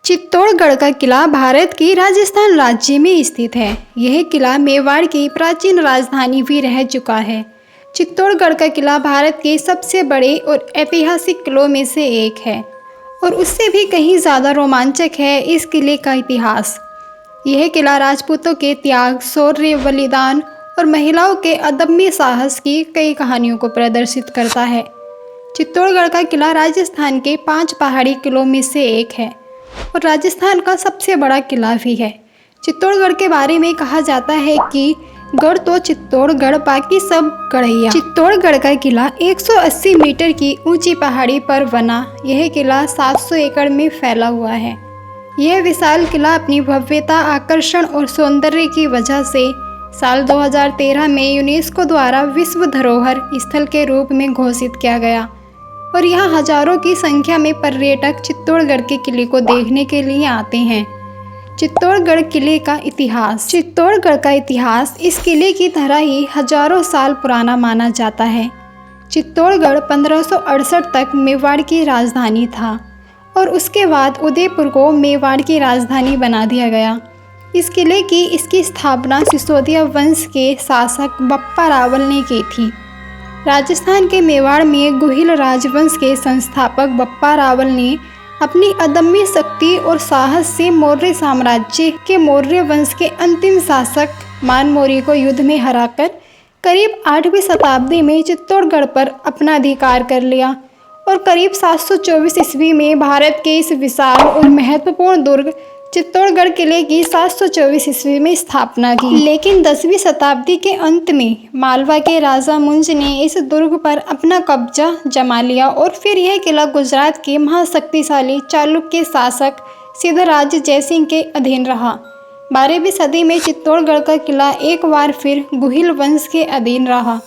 चित्तौड़गढ़ का किला भारत के राजस्थान राज्य में स्थित है। यह किला मेवाड़ की प्राचीन राजधानी भी रह चुका है। चित्तौड़गढ़ का किला भारत के सबसे बड़े और ऐतिहासिक किलों में से एक है और उससे भी कहीं ज़्यादा रोमांचक है इस किले का इतिहास। यह किला राजपूतों के त्याग, शौर्य, बलिदान और महिलाओं के अदम्य साहस की कई कहानियों को प्रदर्शित करता है। चित्तौड़गढ़ का किला राजस्थान के 5 पहाड़ी किलों में से एक है और राजस्थान का सबसे बड़ा किला भी है। चित्तौड़गढ़ के बारे में कहा जाता है कि गढ़ तो चित्तौड़गढ़, बाकी सब गढ़ैया। चित्तौड़गढ़ का किला 180 मीटर की ऊंची पहाड़ी पर बना यह किला 700 एकड़ में फैला हुआ है। यह विशाल किला अपनी भव्यता, आकर्षण और सौंदर्य की वजह से साल 2013 में यूनेस्को द्वारा विश्व धरोहर स्थल के रूप में घोषित किया गया और यहाँ हजारों की संख्या में पर्यटक चित्तौड़गढ़ के किले को देखने के लिए आते हैं। चित्तौड़गढ़ किले का इतिहास। चित्तौड़गढ़ का इतिहास इस किले की तरह ही हजारों साल पुराना माना जाता है। चित्तौड़गढ़ 1568 तक मेवाड़ की राजधानी था और उसके बाद उदयपुर को मेवाड़ की राजधानी बना दिया गया। इस किले की इसकी स्थापना सिसोदिया वंश के शासक बप्पा रावल ने की थी। राजस्थान के मेवाड़ में गुहिल राजवंश के संस्थापक बप्पा रावल ने अपनी अदम्य शक्ति और साहस से मौर्य साम्राज्य के मौर्य वंश के अंतिम शासक मानमौरी को युद्ध में हराकर करीब 8वीं शताब्दी में चित्तौड़गढ़ पर अपना अधिकार कर लिया और करीब 724 ईस्वी में भारत के इस विशाल और महत्वपूर्ण दुर्ग चित्तौड़गढ़ किले की 724 ईस्वी में स्थापना की। लेकिन 10वीं शताब्दी के अंत में मालवा के राजा मुंज ने इस दुर्ग पर अपना कब्जा जमा लिया और फिर यह किला गुजरात के महाशक्तिशाली चालुक्य शासक सिद्धराज जयसिंह के अधीन रहा। 12वीं सदी में चित्तौड़गढ़ का किला एक बार फिर गुहिल वंश के अधीन रहा।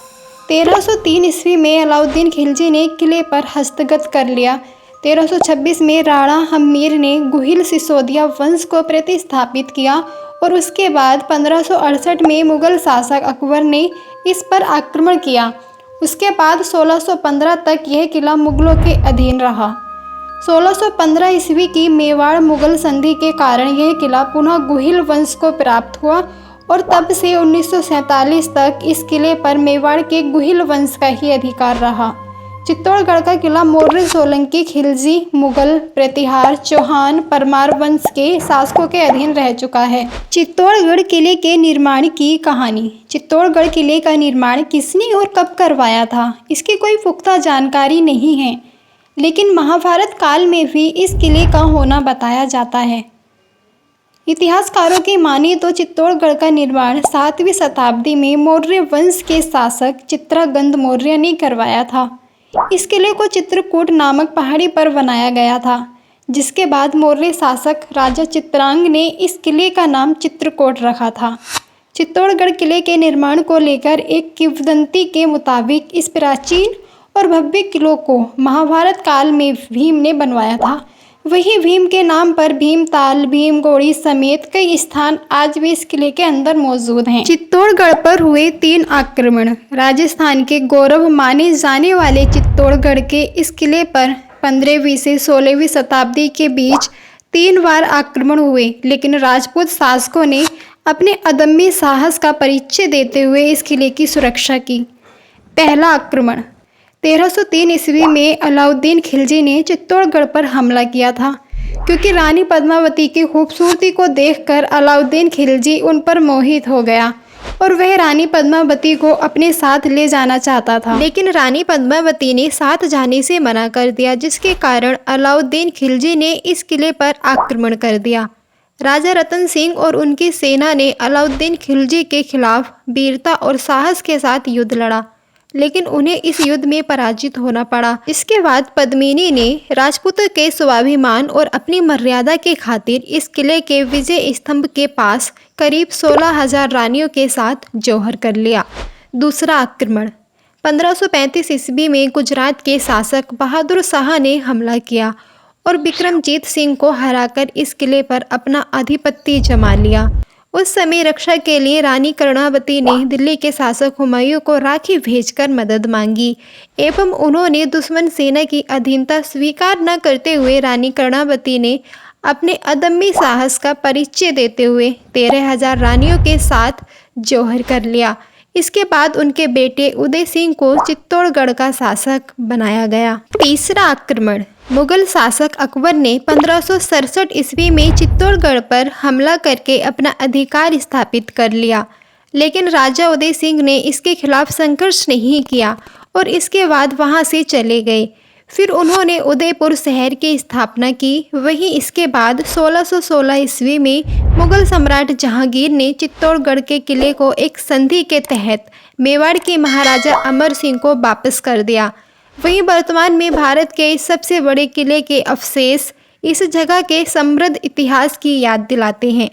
1303 ईस्वी में अलाउद्दीन खिलजी ने किले पर हस्तगत कर लिया। 1326 में राणा हम्मीर ने गुहिल सिसोदिया वंश को प्रतिस्थापित किया और उसके बाद 1568 में मुगल शासक अकबर ने इस पर आक्रमण किया। उसके बाद 1615 तक यह किला मुगलों के अधीन रहा। 1615 ईस्वी की मेवाड़ मुगल संधि के कारण यह किला पुनः गुहिल वंश को प्राप्त हुआ और तब से 1947 तक इस किले पर मेवाड़ के गुहिल वंश का ही अधिकार रहा। चित्तौड़गढ़ का किला मौर्य, सोलंकी, खिलजी, मुगल, प्रतिहार, चौहान, परमार वंश के शासकों के अधीन रह चुका है। चित्तौड़गढ़ किले के निर्माण की कहानी। चित्तौड़गढ़ किले का निर्माण किसने और कब करवाया था, इसकी कोई पुख्ता जानकारी नहीं है, लेकिन महाभारत काल में भी इस किले का होना बताया जाता है। इतिहासकारों की माने तो चित्तौड़गढ़ का निर्माण 7वीं शताब्दी में मौर्य वंश के शासक चित्रागंद मौर्य ने करवाया था। इस किले को चित्रकूट नामक पहाड़ी पर बनाया गया था, जिसके बाद मौर्य शासक राजा चित्रांग ने इस किले का नाम चित्रकोट रखा था। चित्तौड़गढ़ किले के निर्माण को लेकर एक किंवदंती के मुताबिक इस प्राचीन और भव्य किले को महाभारत काल में भीम ने बनवाया था। वही भीम के नाम पर भीमताल, भीमगोड़ी समेत कई स्थान आज भी इस किले के अंदर मौजूद हैं। चित्तौड़गढ़ पर हुए 3 आक्रमण। राजस्थान के गौरव माने जाने वाले चित्तौड़गढ़ के इस किले पर 15वीं से 16वीं शताब्दी के बीच 3 बार आक्रमण हुए, लेकिन राजपूत शासकों ने अपने अदम्य साहस का परिचय देते हुए इस किले की सुरक्षा की। पहला आक्रमण 1303 ईस्वी में अलाउद्दीन खिलजी ने चित्तौड़गढ़ पर हमला किया था, क्योंकि रानी पद्मावती की खूबसूरती को देखकर अलाउद्दीन खिलजी उन पर मोहित हो गया और वह रानी पद्मावती को अपने साथ ले जाना चाहता था, लेकिन रानी पद्मावती ने साथ जाने से मना कर दिया, जिसके कारण अलाउद्दीन खिलजी ने इस किले पर आक्रमण कर दिया। राजा रतन सिंह और उनकी सेना ने अलाउद्दीन खिलजी के खिलाफ वीरता और साहस के साथ युद्ध लड़ा, लेकिन उन्हें इस युद्ध में पराजित होना पड़ा। इसके बाद पद्मिनी ने राजपूतों के स्वाभिमान और अपनी मर्यादा के खातिर इस किले के विजय स्तंभ के पास करीब 16,000 रानियों के साथ जौहर कर लिया। दूसरा आक्रमण 1535 ईस्वी में गुजरात के शासक बहादुर शाह ने हमला किया और विक्रमजीत सिंह को हराकर इस किले पर अपना आधिपत्य जमा लिया। उस समय रक्षा के लिए रानी कर्णावती ने दिल्ली के शासक हुमायूं को राखी भेजकर मदद मांगी एवं उन्होंने दुश्मन सेना की अधीनता स्वीकार न करते हुए रानी कर्णावती ने अपने अदम्य साहस का परिचय देते हुए 13,000 रानियों के साथ जौहर कर लिया। इसके बाद उनके बेटे उदय सिंह को चित्तौड़गढ़ का शासक बनाया गया। तीसरा आक्रमण। मुगल शासक अकबर ने 1567 ईस्वी में चित्तौड़गढ़ पर हमला करके अपना अधिकार स्थापित कर लिया, लेकिन राजा उदय सिंह ने इसके खिलाफ संघर्ष नहीं किया और इसके बाद वहां से चले गए। फिर उन्होंने उदयपुर शहर की स्थापना की। वहीं इसके बाद 1616 ईस्वी में मुगल सम्राट जहांगीर ने चित्तौड़गढ़ के किले को एक संधि के तहत मेवाड़ के महाराजा अमर सिंह को वापस कर दिया। वहीं वर्तमान में भारत के सबसे बड़े किले के अवशेष इस जगह के समृद्ध इतिहास की याद दिलाते हैं।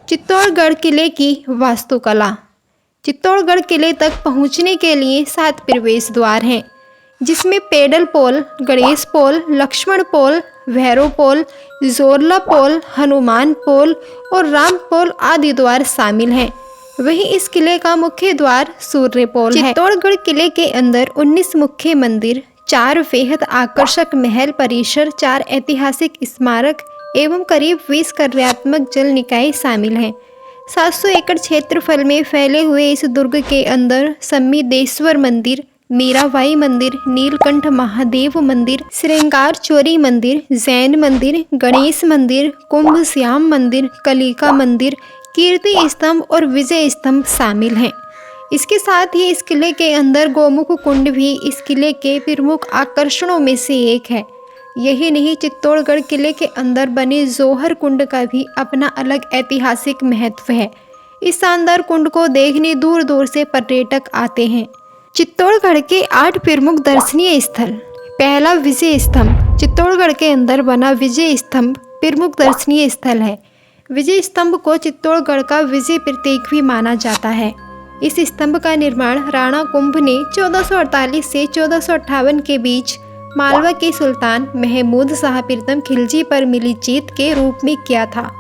चित्तौड़गढ़ किले की वास्तुकला। चित्तौड़गढ़ किले तक पहुंचने के लिए 7 प्रवेश द्वार हैं, जिसमें पेडल पोल, गणेश पोल, लक्ष्मण पोल, भैरव पोल, जोरला पोल, हनुमान पोल और राम पोल आदि द्वार शामिल हैं। वहीं इस किले का मुख्य द्वार सूर्य पोल है। चित्तौड़गढ़ किले के अंदर 19 मुख्य मंदिर, 4 बेहद आकर्षक महल परिसर, 4 ऐतिहासिक स्मारक एवं करीब 20 कार्यात्मक जल निकाय शामिल हैं। 700 एकड़ क्षेत्रफल में फैले हुए इस दुर्ग के अंदर सम्मिदेश्वर मंदिर, मीराबाई मंदिर, नीलकंठ महादेव मंदिर, श्रृंगार चोरी मंदिर, जैन मंदिर, गणेश मंदिर, कुंभ श्याम मंदिर, कलिका मंदिर, कीर्ति स्तंभ और विजय स्तंभ शामिल हैं। इसके साथ ही इस किले के अंदर गोमुख कुंड भी इस किले के प्रमुख आकर्षणों में से एक है। यही नहीं, चित्तौड़गढ़ किले के अंदर बने जौहर कुंड का भी अपना अलग ऐतिहासिक महत्व है। इस शानदार कुंड को देखने दूर दूर से पर्यटक आते हैं। चित्तौड़गढ़ के 8 प्रमुख दर्शनीय स्थल। पहला, विजय स्तंभ। चित्तौड़गढ़ के अंदर बना विजय स्तंभ प्रमुख दर्शनीय स्थल है। विजय स्तंभ को चित्तौड़गढ़ का विजय प्रतीक भी माना जाता है। इस स्तंभ का निर्माण राणा कुंभ ने 1448 से 1458 के बीच मालवा के सुल्तान महमूद शाह प्रथम खिलजी पर मिली जीत के रूप में किया था,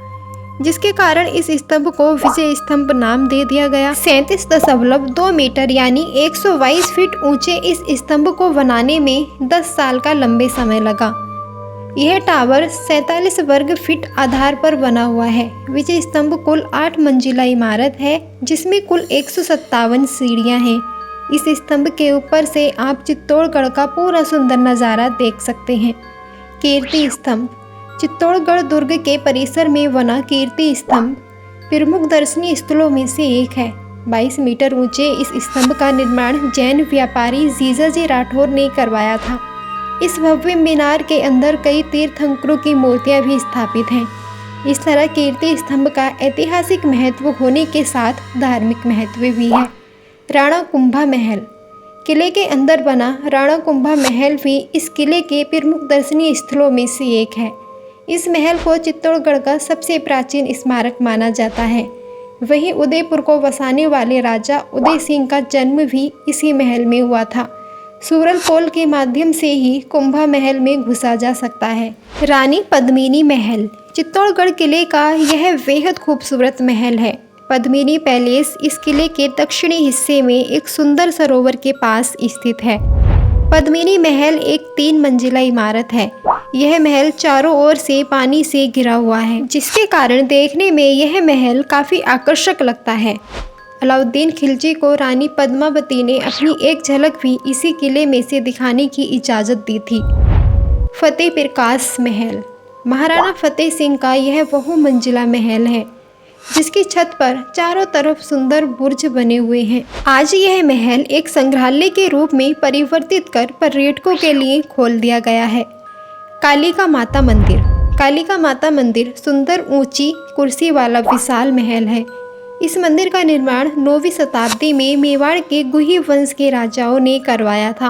जिसके कारण इस स्तंभ को विजय स्तंभ नाम दे दिया गया। 37.2 मीटर यानी 122 फीट ऊंचे इस स्तंभ को बनाने में 10 साल का लंबे समय लगा। यह टावर 47 वर्ग फीट आधार पर बना हुआ है। विजय स्तंभ कुल 8 मंजिला इमारत है, जिसमें कुल 157 सीढ़ियां हैं। इस स्तंभ के ऊपर से आप चित्तौड़गढ़ का पूरा सुंदर नज़ारा देख सकते हैं। कीर्ति स्तंभ। चित्तौड़गढ़ दुर्ग के परिसर में बना कीर्ति स्तंभ प्रमुख दर्शनीय स्थलों में से एक है। 22 मीटर ऊंचे इस स्तंभ का निर्माण जैन व्यापारी जीजाजी राठौर ने करवाया था। इस भव्य मीनार के अंदर कई तीर्थंकरों की मूर्तियां भी स्थापित हैं। इस तरह कीर्ति स्तंभ का ऐतिहासिक महत्व होने के साथ धार्मिक महत्व भी है। राणा कुंभा महल। किले के अंदर बना राणा कुंभा महल भी इस किले के प्रमुख दर्शनीय स्थलों में से एक है। इस महल को चित्तौड़गढ़ का सबसे प्राचीन स्मारक माना जाता है। वहीं उदयपुर को बसाने वाले राजा उदय सिंह का जन्म भी इसी महल में हुआ था। सूरल पोल के माध्यम से ही कुंभा महल में घुसा जा सकता है। रानी पद्मिनी महल। चित्तौड़गढ़ किले का यह बेहद खूबसूरत महल है। पद्मिनी पैलेस इस किले के दक्षिणी हिस्से में एक सुंदर सरोवर के पास स्थित है। पद्मिनी महल एक 3 मंजिला इमारत है। यह महल चारों ओर से पानी से घिरा हुआ है, जिसके कारण देखने में यह महल काफ़ी आकर्षक लगता है। अलाउद्दीन खिलजी को रानी पद्मावती ने अपनी एक झलक भी इसी किले में से दिखाने की इजाज़त दी थी। फतेह प्रकाश महल। महाराणा फतेह सिंह का यह बहुमंजिला महल है, जिसकी छत पर चारों तरफ सुंदर बुर्ज बने हुए हैं। आज यह महल एक संग्रहालय के रूप में परिवर्तित कर पर्यटकों के लिए खोल दिया गया है। कालिका माता मंदिर। कालिका माता मंदिर सुंदर ऊंची कुर्सी वाला विशाल महल है। इस मंदिर का निर्माण 9वीं शताब्दी में मेवाड़ के गुही वंश के राजाओं ने करवाया था।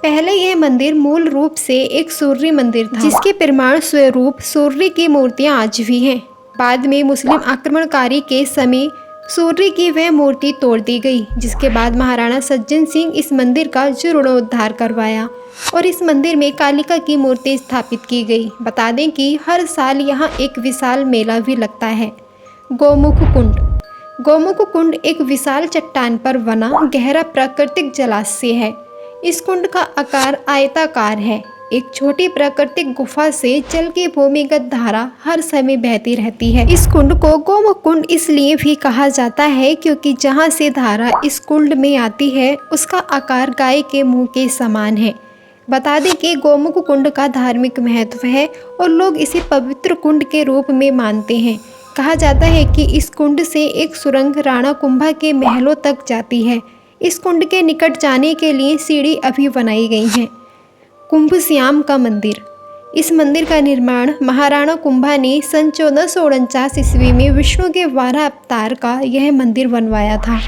पहले यह मंदिर मूल रूप से एक सूर्य मंदिर था, जिसके प्रमाण स्वरूप सूर्य की मूर्तियां आज भी हैं। बाद में मुस्लिम आक्रमणकारी के समय सूर्य की वह मूर्ति तोड़ दी गई, जिसके बाद महाराणा सज्जन सिंह इस मंदिर का जीर्णोद्धार करवाया और इस मंदिर में कालिका की मूर्ति स्थापित की गई। बता दें कि हर साल यहाँ एक विशाल मेला भी लगता है। गोमुख कुंड। गोमुख कुंड एक विशाल चट्टान पर बना गहरा प्राकृतिक जलाशय है। इस कुंड का आकार आयताकार है। एक छोटी प्राकृतिक गुफा से जल की भूमिगत धारा हर समय बहती रहती है। इस कुंड को गोमुख कुंड इसलिए भी कहा जाता है क्योंकि जहाँ से धारा इस कुंड में आती है उसका आकार गाय के मुंह के समान है। बता दें कि गोमुख कुंड का धार्मिक महत्व है और लोग इसे पवित्र कुंड के रूप में मानते हैं। कहा जाता है कि इस कुंड से एक सुरंग राणा कुंभा के महलों तक जाती है। इस कुंड के निकट जाने के लिए सीढ़ी अभी बनाई गई है। कुंभश्याम का मंदिर। इस मंदिर का निर्माण महाराणा कुंभा ने सन 1449 ईस्वी में विष्णु के 12 अवतार का यह मंदिर बनवाया था।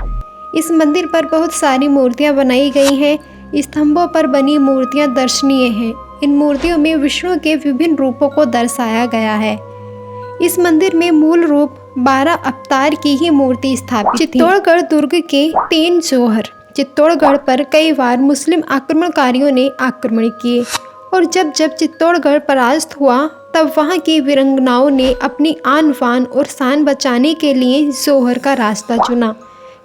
इस मंदिर पर बहुत सारी मूर्तियां बनाई गई हैं। स्तंभों पर बनी मूर्तियां दर्शनीय हैं। इन मूर्तियों में विष्णु के विभिन्न रूपों को दर्शाया गया है। इस मंदिर में मूल रूप 12 अवतार की ही मूर्ति स्थापित थी। चित्तौड़गढ़ दुर्ग के 3 जौहर। चित्तौड़गढ़ पर कई बार मुस्लिम आक्रमणकारियों ने आक्रमण किए और जब चित्तौड़गढ़ परास्त हुआ तब वहां की वीरांगनाओं ने अपनी आन बान और शान बचाने के लिए जौहर का रास्ता चुना।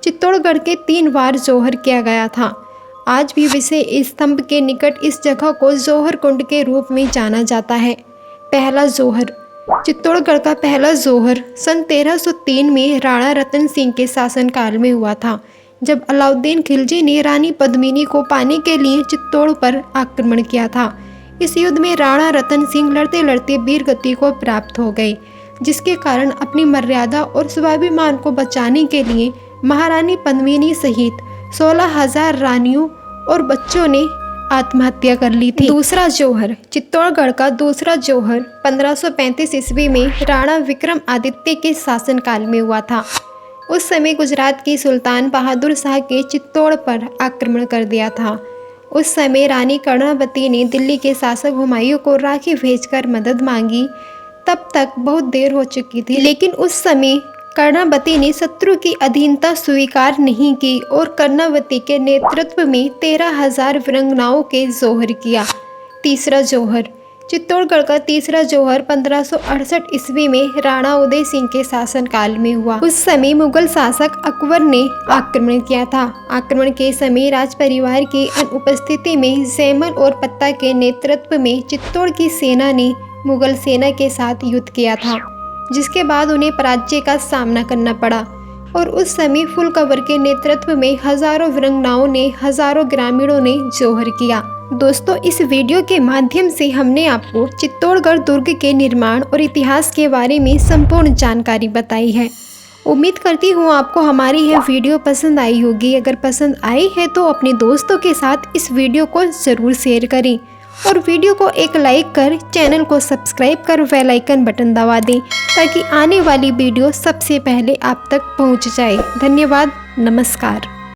चित्तौड़गढ़ के 3 बार जौहर किया गया था। आज भी विषय स्तंभ के निकट इस जगह को जौहर कुंड के रूप में जाना जाता है। पहला जौहर। चित्तौड़गढ़ का पहला जौहर सन 1303 में राणा रतन सिंह के शासनकाल में हुआ था, जब अलाउद्दीन खिलजी ने रानी पद्मिनी को पाने के लिए चित्तौड़ पर आक्रमण किया था। इस युद्ध में राणा रतन सिंह लड़ते लड़ते वीरगति को प्राप्त हो गए, जिसके कारण अपनी मर्यादा और स्वाभिमान को बचाने के लिए महारानी पद्मिनी सहित 16,000 रानियों और बच्चों ने आत्महत्या कर ली थी। दूसरा जौहर। चित्तौड़गढ़ का दूसरा जौहर 1535 ईस्वी में राणा विक्रमादित्य के शासनकाल में हुआ था। उस समय गुजरात की सुल्तान बहादुर शाह के चित्तौड़ पर आक्रमण कर दिया था। उस समय रानी कर्णावती ने दिल्ली के शासक हुमायूं को राखी भेजकर मदद मांगी। तब तक बहुत देर हो चुकी थी, लेकिन उस समय कर्णावती ने शत्रु की अधीनता स्वीकार नहीं की और कर्णावती के नेतृत्व में 13,000 वीरांगनाओं के जौहर किया। तीसरा जौहर। चित्तौड़गढ़ का तीसरा जौहर 1568 ईस्वी में राणा उदय सिंह के शासनकाल में हुआ। उस समय मुगल शासक अकबर ने आक्रमण किया था। आक्रमण के समय राज परिवार की अनुपस्थिति में जैमल और पत्ता के नेतृत्व में चित्तौड़ की सेना ने मुगल सेना के साथ युद्ध किया था, जिसके बाद उन्हें पराजय का सामना करना पड़ा और उस समय फुलकवर के नेतृत्व में हजारों वीरांगनाओं ने, हजारों ग्रामीणों ने जौहर किया। दोस्तों, इस वीडियो के माध्यम से हमने आपको चित्तौड़गढ़ दुर्ग के निर्माण और इतिहास के बारे में संपूर्ण जानकारी बताई है। उम्मीद करती हूँ आपको हमारी यह वीडियो पसंद आई होगी। अगर पसंद आई है तो अपने दोस्तों के साथ इस वीडियो को ज़रूर शेयर करें और वीडियो को एक लाइक कर चैनल को सब्सक्राइब कर बेल आइकन बटन दबा दें ताकि आने वाली वीडियो सबसे पहले आप तक पहुंच जाए। धन्यवाद। नमस्कार।